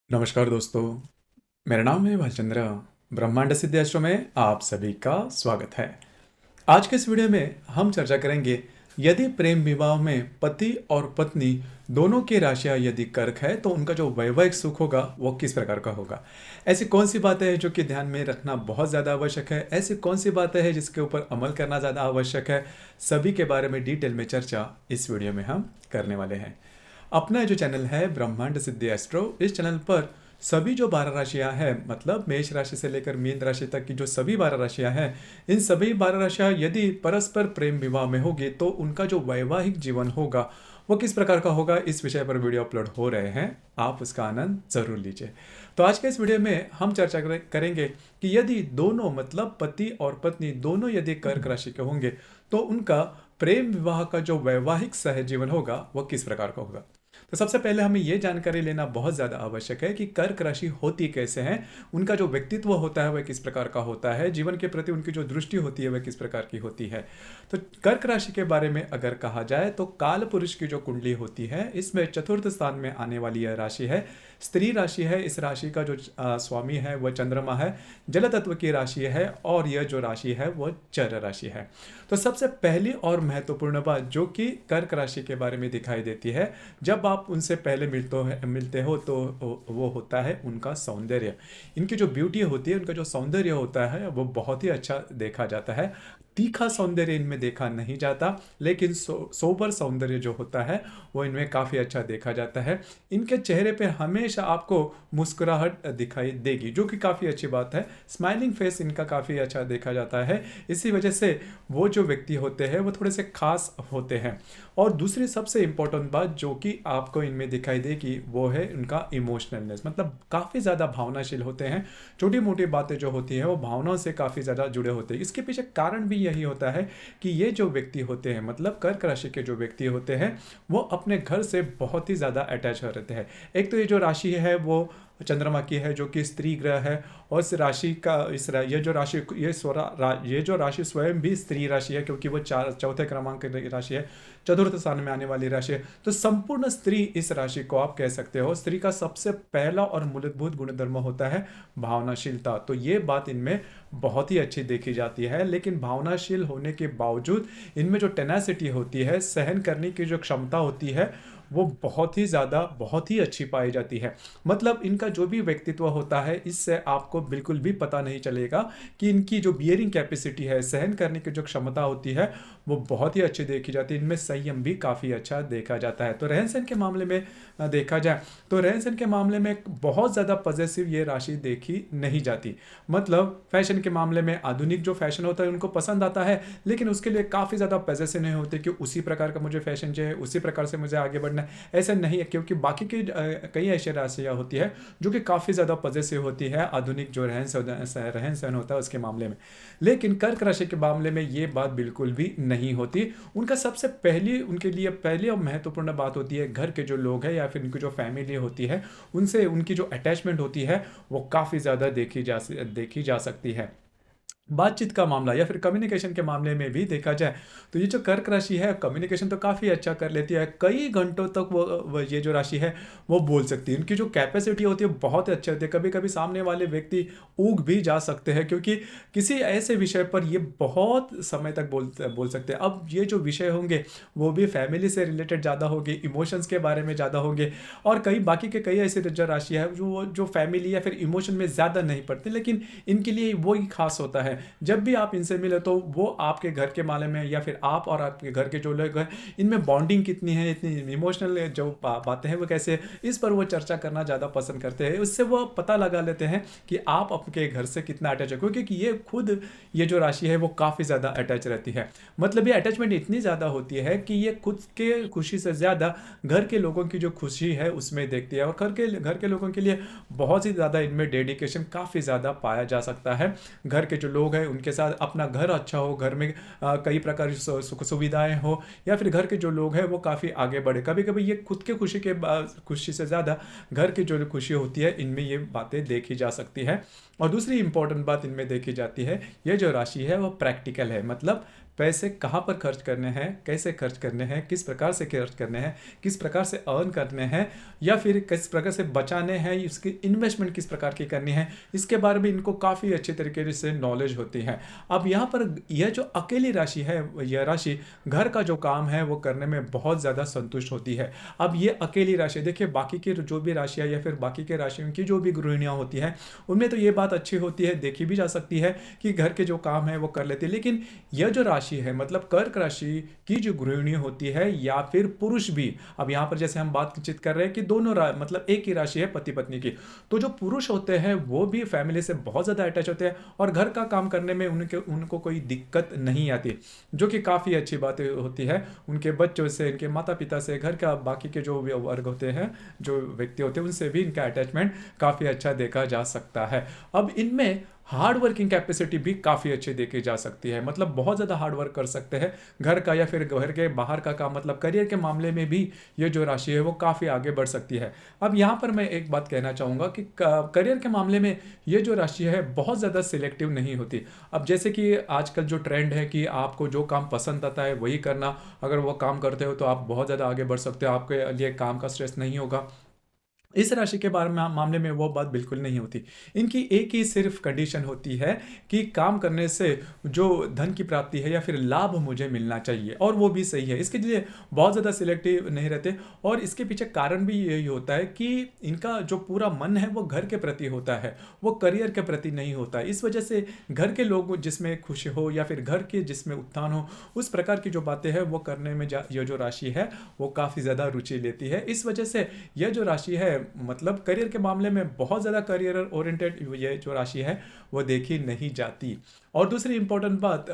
नमस्कार दोस्तों, मेरा नाम है भालचंद्र। ब्रह्मांड सिद्ध एस्ट्रो में आप सभी का स्वागत है। आज के इस वीडियो में हम चर्चा करेंगे, यदि प्रेम विवाह में पति और पत्नी दोनों की राशियां यदि कर्क है तो उनका जो वैवाहिक सुख होगा वो किस प्रकार का होगा। ऐसी कौन सी बातें हैं जो कि ध्यान में रखना बहुत ज़्यादा आवश्यक है, ऐसी कौन सी बातें हैं जिसके ऊपर अमल करना ज़्यादा आवश्यक है, सभी के बारे में डिटेल में चर्चा इस वीडियो में हम करने वाले हैं। अपना जो चैनल है ब्रह्मांड सिद्धि एस्ट्रो, इस चैनल पर सभी जो 12 राशियां हैं, मतलब मेष राशि से लेकर मीन राशि तक की जो सभी 12 राशियां हैं, इन सभी 12 राशियां यदि परस्पर प्रेम विवाह में होगी तो उनका जो वैवाहिक जीवन होगा वो किस प्रकार का होगा, इस विषय पर वीडियो अपलोड हो रहे हैं। आप उसका आनंद जरूर लीजिए। तो आज के इस वीडियो में हम चर्चा करेंगे कि यदि दोनों, मतलब पति और पत्नी दोनों यदि कर्क राशि के होंगे तो उनका प्रेम विवाह का जो वैवाहिक सहजीवन होगा वह किस प्रकार का होगा। तो सबसे पहले हमें यह जानकारी लेना बहुत ज़्यादा आवश्यक है कि कर्क राशि होती कैसे हैं, उनका जो व्यक्तित्व होता है वह किस प्रकार का होता है, जीवन के प्रति उनकी जो दृष्टि होती है वह किस प्रकार की होती है। तो कर्क राशि के बारे में अगर कहा जाए तो काल पुरुष की जो कुंडली होती है इसमें चतुर्थ स्थान में आने वाली यह राशि है, स्त्री राशि है। इस राशि का जो स्वामी है वह चंद्रमा है, जल तत्व की राशि है और यह जो राशि है वह चर राशि है। तो सबसे पहली और महत्वपूर्ण बात जो कि कर्क राशि के बारे में दिखाई देती है जब आप उनसे पहले मिलते हो तो वो होता है उनका सौंदर्य। इनकी जो ब्यूटी होती है, उनका जो सौंदर्य होता है वो बहुत ही अच्छा देखा जाता है। तीखा सौंदर्य इनमें देखा नहीं जाता, लेकिन सोबर सौंदर्य जो होता है वो इनमें काफ़ी अच्छा देखा जाता है। इनके चेहरे पे हमेशा आपको मुस्कुराहट दिखाई देगी, जो कि काफ़ी अच्छी बात है। स्माइलिंग फेस इनका काफ़ी अच्छा देखा जाता है। इसी वजह से वो जो व्यक्ति होते हैं वो थोड़े से खास होते हैं। और दूसरी सबसे इम्पोर्टेंट बात जो कि आपको इनमें दिखाई देगी वो है उनका इमोशनलनेस, मतलब काफ़ी ज़्यादा भावनाशील होते हैं। छोटी मोटी बातें जो होती हैं वो भावनाओं से काफ़ी ज़्यादा जुड़े होते हैं। इसके पीछे कारण भी यही होता है कि ये जो व्यक्ति होते हैं, मतलब कर्क राशि के जो व्यक्ति होते हैं, वो अपने घर से बहुत ही ज़्यादा अटैच हो रहते हैं। एक तो ये जो राशि है वो चंद्रमा की है जो कि स्त्री ग्रह है, और इस राशि का ये जो राशि ये जो राशि स्वयं भी स्त्री राशि है, क्योंकि वो चौथे क्रमांक की राशि है, चतुर्थ स्थान में आने वाली राशि है। तो संपूर्ण स्त्री इस राशि को आप कह सकते हो। स्त्री का सबसे पहला और मूलभूत गुणधर्म होता है भावनाशीलता। तो ये बात इनमें बहुत ही अच्छी देखी जाती है। लेकिन भावनाशील होने के बावजूद इनमें जो टेनासिटी होती है, सहन करने की जो क्षमता होती है, वो बहुत ही ज़्यादा, बहुत ही अच्छी पाई जाती है। मतलब इनका जो भी व्यक्तित्व होता है इससे आपको बिल्कुल भी पता नहीं चलेगा कि इनकी जो बियरिंग कैपेसिटी है, सहन करने की जो क्षमता होती है, वो बहुत ही अच्छी देखी जाती है। इनमें संयम भी काफ़ी अच्छा देखा जाता है। तो रहन सहन के मामले में देखा जाए तो रहन सहन के मामले में बहुत ज़्यादा पॉजिटिव ये राशि देखी नहीं जाती। मतलब फैशन के मामले में आधुनिक जो फैशन होता है उनको पसंद आता है, लेकिन उसके लिए काफ़ी ज़्यादा पॉजिटिव नहीं होते कि उसी प्रकार का मुझे फैशन चाहिए, उसी प्रकार से मुझे आगे बढ़ना है। ऐसा नहीं है, क्योंकि बाकी की कई ऐसी राशियाँ होती है जो कि काफ़ी ज़्यादा पॉजिटिव होती है आधुनिक जो रहन सहन होता है उसके मामले में। लेकिन कर्क राशि के मामले में ये बात बिल्कुल भी नहीं होती। उनका सबसे पहली, उनके लिए पहली और महत्वपूर्ण बात होती है घर के जो लोग हैं या फिर उनकी जो फैमिली होती है, उनसे उनकी जो अटैचमेंट होती है वो काफ़ी ज़्यादा देखी जा सकती है। बातचीत का मामला या फिर कम्युनिकेशन के मामले में भी देखा जाए तो ये जो कर्क राशि है कम्युनिकेशन तो काफ़ी अच्छा कर लेती है। कई घंटों तक वो ये जो राशि है वो बोल सकती है। उनकी जो कैपेसिटी होती है बहुत अच्छी होती है। कभी कभी सामने वाले व्यक्ति ऊब भी जा सकते हैं, क्योंकि किसी ऐसे विषय पर ये बहुत समय तक बोल सकते हैं। अब ये जो विषय होंगे वो भी फैमिली से रिलेटेड ज़्यादा होंगे, इमोशंस के बारे में ज़्यादा होंगे। और कई बाकी के कई ऐसे जो राशि है जो फैमिली या फिर इमोशन में ज़्यादा नहीं पड़ती, लेकिन इनके लिए वो ही खास होता है। जब भी आप इनसे मिले तो वो आपके घर के बारे में या फिर आप और आपके घर के जो लोग हैं इनमें बॉन्डिंग कितनी है, इतनी इमोशनल जो बातें हैं वो कैसे है, इस पर वो चर्चा करना ज़्यादा पसंद करते हैं। उससे वो पता लगा लेते हैं कि आप अपने घर से कितना अटैच है, क्योंकि ये खुद ये जो राशि है वो काफ़ी ज़्यादा अटैच रहती है। मतलब ये अटैचमेंट इतनी ज़्यादा होती है कि ये खुद के खुशी से ज़्यादा घर के लोगों की जो खुशी है उसमें देखती है, और घर के लोगों के लिए बहुत ही ज़्यादा इनमें डेडिकेशन काफ़ी ज़्यादा पाया जा सकता है। घर के जो लोग हैं उनके साथ अपना घर अच्छा हो, घर में कई प्रकार की सुख सुविधाएं हो, या फिर घर के जो लोग हैं वो काफ़ी आगे बढ़े। कभी कभी ये खुद के खुशी से ज़्यादा घर की जो खुशी होती है इनमें ये बातें देखी जा सकती है। और दूसरी इंपॉर्टेंट बात इनमें देखी जाती है, ये जो राशि है वो प्रैक्टिकल है। मतलब पैसे कहाँ पर खर्च करने हैं, कैसे खर्च करने हैं, किस प्रकार से खर्च करने हैं, किस प्रकार से अर्न करने हैं, या फिर किस प्रकार से बचाने हैं, इसकी इन्वेस्टमेंट किस प्रकार की करनी है, इसके बारे में इनको काफ़ी अच्छे तरीके से नॉलेज होती है। अब यहाँ पर यह जो अकेली राशि है, यह राशि घर का जो काम है वो करने में बहुत ज़्यादा संतुष्ट होती है। अब ये अकेली राशि देखिए, बाकी की जो भी राशियाँ या फिर बाकी के राशियों की जो भी गृहिणियाँ होती हैं उनमें तो ये बात अच्छी होती है, देखी भी जा सकती है कि घर के जो काम है वो कर लेती है। लेकिन यह जो राशि है, मतलब कर्क राशि की जो गृहिणी होती है या फिर पुरुष भी, अब यहाँ पर जैसे हम बातचीत कर रहे हैं कि दोनों मतलब एक ही राशि है पति पत्नी की, तो जो पुरुष होते हैं वो भी फैमिली से बहुत ज़्यादा अटैच होते हैं और घर का काम करने में उनको कोई दिक्कत नहीं आती, जो कि काफ़ी अच्छी बात होती है। उनके बच्चों से, इनके माता पिता से, घर का बाकी के जो वर्ग होते हैं, जो व्यक्ति होते हैं, उनसे भी इनका अटैचमेंट काफ़ी अच्छा देखा जा सकता है। अब इनमें हार्ड वर्किंग कैपेसिटी भी काफ़ी अच्छी देखी जा सकती है, मतलब बहुत ज़्यादा हार्ड वर्क कर सकते हैं घर का या फिर घर के बाहर का काम, मतलब करियर के मामले में भी ये जो राशि है वो काफ़ी आगे बढ़ सकती है। अब यहाँ पर मैं एक बात कहना चाहूँगा कि करियर के मामले में ये जो राशि है बहुत ज़्यादा सिलेक्टिव नहीं होती। अब जैसे कि आजकल जो ट्रेंड है कि आपको जो काम पसंद आता है वही करना, अगर वो काम करते हो तो आप बहुत ज़्यादा आगे बढ़ सकते हो, आपके लिए काम का स्ट्रेस नहीं होगा। इस राशि के बारे में मामले में वो बात बिल्कुल नहीं होती। इनकी एक ही सिर्फ कंडीशन होती है कि काम करने से जो धन की प्राप्ति है या फिर लाभ मुझे मिलना चाहिए, और वो भी सही है। इसके लिए बहुत ज़्यादा सिलेक्टिव नहीं रहते, और इसके पीछे कारण भी यही होता है कि इनका जो पूरा मन है वो घर के प्रति होता है, वो करियर के प्रति नहीं होता है। इस वजह से घर के लोग जिसमें खुश हो या फिर घर के जिसमें उत्थान हो, उस प्रकार की जो बातें हैं वो करने में यह जो राशि है वो काफ़ी ज़्यादा रुचि लेती है। इस वजह से यह जो राशि है, मतलब करियर के मामले में बहुत ज़्यादा करियर ओरिएंटेड ये जो राशि है वो देखी नहीं जाती। और दूसरी इंपॉर्टेंट बात,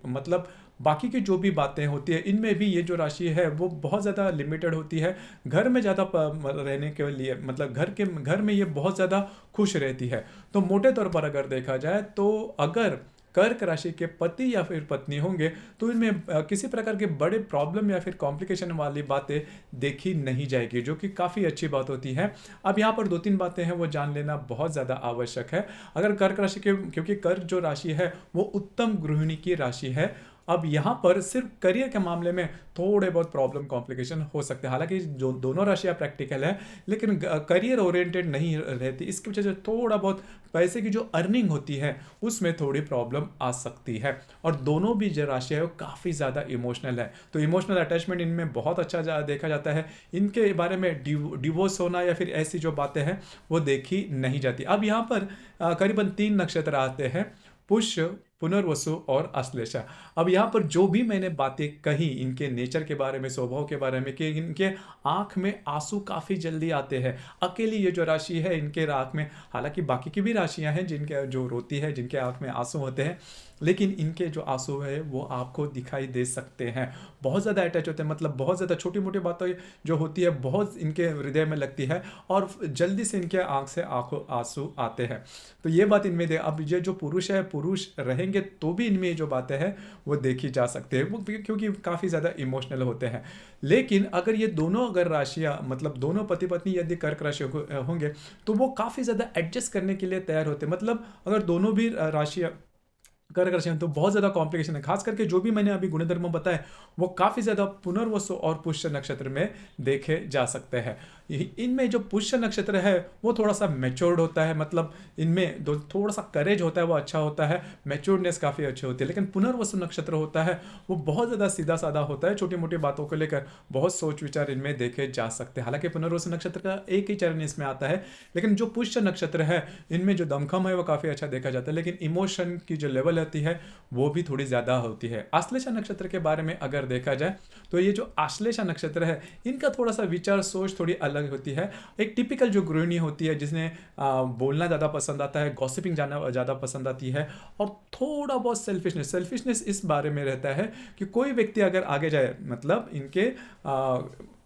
मतलब बाकी की जो भी बातें होती है इनमें भी ये जो राशि है वो बहुत ज़्यादा लिमिटेड होती है। घर में ज़्यादा रहने के लिए, मतलब घर में ये बहुत ज़्यादा खुश रहती है। तो मोटे तौर पर अगर देखा जाए तो अगर कर्क राशि के पति या फिर पत्नी होंगे तो इनमें किसी प्रकार के बड़े प्रॉब्लम या फिर कॉम्प्लिकेशन वाली बातें देखी नहीं जाएगी, जो कि काफ़ी अच्छी बात होती है। अब यहाँ पर दो तीन बातें हैं वो जान लेना बहुत ज़्यादा आवश्यक है। अगर कर्क राशि के, क्योंकि कर्क जो राशि है वो उत्तम गृहिणी की राशि है। अब यहाँ पर सिर्फ करियर के मामले में थोड़े बहुत प्रॉब्लम कॉम्प्लिकेशन हो सकते हैं, हालांकि जो दोनों राशियाँ प्रैक्टिकल है लेकिन करियर ओरिएंटेड नहीं रहती, इसकी वजह से थोड़ा बहुत पैसे की जो अर्निंग होती है उसमें थोड़ी प्रॉब्लम आ सकती है। और दोनों भी जो राशियाँ है वो काफ़ी ज़्यादा इमोशनल है, तो इमोशनल अटैचमेंट इनमें बहुत अच्छा देखा जाता है। इनके बारे में डिवोर्स होना या फिर ऐसी जो बातें हैं वो देखी नहीं जाती। अब यहाँ पर करीबन 3 नक्षत्र आते हैं, पुष्य, पुनर्वसु और आश्लेषा। अब यहाँ पर जो भी मैंने बातें कही इनके नेचर के बारे में, स्वभाव के बारे में, कि इनके आंख में आंसू काफ़ी जल्दी आते हैं, अकेली ये जो राशि है इनके आंख में, हालांकि बाकी की भी राशियां हैं जिनके जो रोती है जिनके आंख में आंसू होते हैं, लेकिन इनके जो आंसू है वो आपको दिखाई दे सकते हैं। बहुत ज़्यादा अटैच होते हैं, मतलब बहुत ज़्यादा छोटी मोटी बातें जो होती है बहुत इनके हृदय में लगती है और जल्दी से इनके आंख से आंखों आंसू आते हैं। तो ये बात इनमें दे। अब ये जो पुरुष है, पुरुष रहेंगे तो भी इनमें जो बातें हैं वो देखी जा सकती है, वो क्योंकि काफ़ी ज़्यादा इमोशनल होते हैं। लेकिन अगर ये दोनों अगर राशियाँ, मतलब दोनों पति पत्नी यदि कर्क राशि होंगे तो वो काफ़ी ज़्यादा एडजस्ट करने के लिए तैयार होते हैं। मतलब अगर दोनों भी राशियाँ कर्क राशि में तो बहुत ज़्यादा कॉम्प्लिकेशन है, खास करके जो भी मैंने अभी गुणधर्म बताए वो काफ़ी ज़्यादा पुनर्वसु और पुष्य नक्षत्र में देखे जा सकते हैं। इनमें जो पुष्य नक्षत्र है वो थोड़ा सा मैच्योर्ड होता है, मतलब इनमें थोड़ा सा करेज होता है, वो अच्छा होता है, मैच्योर्डनेस काफ़ी अच्छी होती है। लेकिन पुनर्वसु नक्षत्र होता है वो बहुत ज़्यादा सीधा साधा होता है, छोटी मोटी बातों को लेकर बहुत सोच विचार इनमें देखे जा सकते हैं। हालांकि पुनर्वसु नक्षत्र का एक ही चरण इसमें आता है, लेकिन जो पुष्य नक्षत्र है इनमें जो दमखम है वो काफ़ी अच्छा देखा जाता है, लेकिन इमोशन की जो लेवल होती है वो भी थोड़ी ज़्यादा होती है। आश्लेषा नक्षत्र के बारे में अगर देखा जाए तो ये जो आश्लेषा नक्षत्र है इनका थोड़ा सा विचार सोच थोड़ी अलग होती है। एक टिपिकल जो गृहिणी होती है जिसने बोलना ज़्यादा पसंद आता है, गॉसिपिंग जाना ज़्यादा पसंद आती है, और थोड़ा बहुत सेल्फिशनेस इस बारे में रहता है कि कोई व्यक्ति अगर आगे जाए, मतलब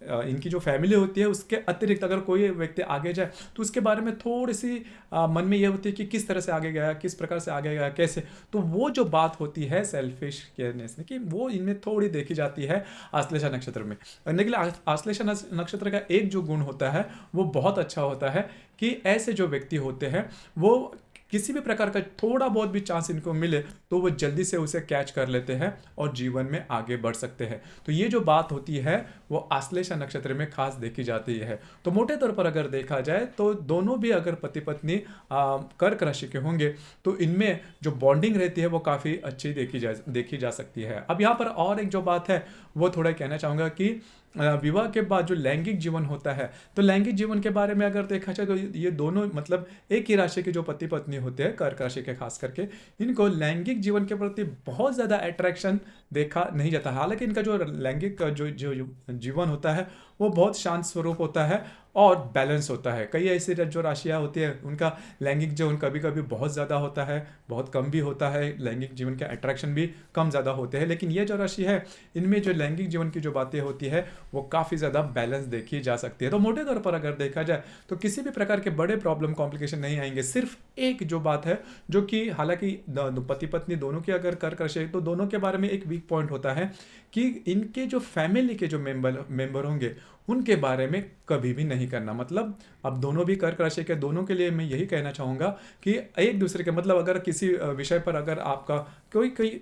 इनकी जो फैमिली होती है उसके अतिरिक्त अगर कोई व्यक्ति आगे जाए तो उसके बारे में थोड़ी सी मन में ये होती है कि किस तरह से आगे गया, किस प्रकार से आगे गया, कैसे। तो वो जो बात होती है सेल्फिश केयरनेस की, वो इनमें थोड़ी देखी जाती है आश्लेषा नक्षत्र में। लेकिन आश्लेषा नक्षत्र का एक जो गुण होता है वो बहुत अच्छा होता है कि ऐसे जो व्यक्ति होते हैं वो किसी भी प्रकार का थोड़ा बहुत भी चांस इनको मिले तो वो जल्दी से उसे कैच कर लेते हैं और जीवन में आगे बढ़ सकते हैं। तो ये जो बात होती है वो आश्लेषा नक्षत्र में खास देखी जाती है। तो मोटे तौर पर अगर देखा जाए तो दोनों भी अगर पति पत्नी कर्क राशि के होंगे तो इनमें जो बॉन्डिंग रहती है वो काफ़ी अच्छी देखी जा सकती है। अब यहाँ पर और एक जो बात है वो थोड़ा कहना चाहूँगा कि विवाह के बाद जो लैंगिक जीवन होता है, तो लैंगिक जीवन के बारे में अगर देखा जाए तो ये दोनों मतलब एक ही राशि के जो पति पत्नी होते हैं, कर्क राशि के खास करके, इनको लैंगिक जीवन के प्रति बहुत ज़्यादा अट्रैक्शन देखा नहीं जाता। हालांकि इनका जो लैंगिक जो जीवन होता है वो बहुत शांत स्वरूप होता है और बैलेंस होता है। कई ऐसी जो राशियाँ होती है उनका लैंगिक जीवन कभी कभी बहुत ज़्यादा होता है, बहुत कम भी होता है, लैंगिक जीवन के अट्रैक्शन भी कम ज़्यादा होते हैं। लेकिन ये जो राशि है इनमें जो लैंगिक जीवन की जो बातें होती है वो काफ़ी ज़्यादा बैलेंस देखी जा सकती है। तो मोटे तौर पर अगर देखा जाए तो किसी भी प्रकार के बड़े प्रॉब्लम कॉम्प्लिकेशन नहीं आएंगे। सिर्फ एक जो बात है जो कि हालांकि पति पत्नी दोनों की अगर कर्क राशि है तो दोनों के बारे में एक वीक पॉइंट होता है कि इनके जो फैमिली के जो मेंबर होंगे उनके बारे में कभी भी नहीं करना। मतलब अब दोनों भी कर्क राशि के, दोनों के लिए मैं यही कहना चाहूँगा कि एक दूसरे के मतलब अगर किसी विषय पर अगर आपका कोई कोई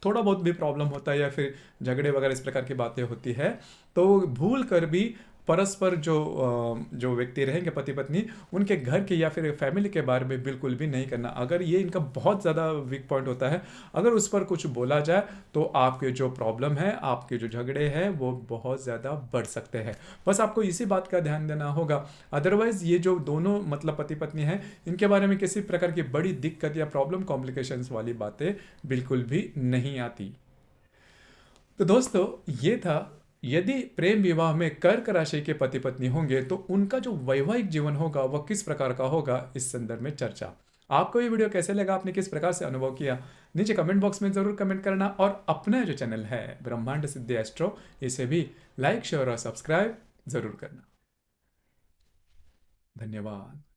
थोड़ा बहुत भी प्रॉब्लम होता है या फिर झगड़े वगैरह इस प्रकार की बातें होती है तो भूल कर भी परस्पर जो व्यक्ति रहेंगे पति पत्नी उनके घर के या फिर फैमिली के बारे में बिल्कुल भी नहीं करना। अगर ये इनका बहुत ज़्यादा वीक पॉइंट होता है, अगर उस पर कुछ बोला जाए तो आपके जो प्रॉब्लम है, आपके जो झगड़े हैं वो बहुत ज़्यादा बढ़ सकते हैं। बस आपको इसी बात का ध्यान देना होगा। अदरवाइज़ ये जो दोनों मतलब पति पत्नी हैं इनके बारे में किसी प्रकार की बड़ी दिक्कत या प्रॉब्लम कॉम्प्लिकेशंस वाली बातें बिल्कुल भी नहीं आती। तो दोस्तों ये था, यदि प्रेम विवाह में कर्क राशि के पति पत्नी होंगे तो उनका जो वैवाहिक जीवन होगा वह किस प्रकार का होगा, इस संदर्भ में चर्चा। आपको ये वीडियो कैसे लगा, आपने किस प्रकार से अनुभव किया, नीचे कमेंट बॉक्स में जरूर कमेंट करना। और अपना जो चैनल है ब्रह्मांड सिद्धि एस्ट्रो, इसे भी लाइक शेयर और सब्सक्राइब जरूर करना। धन्यवाद।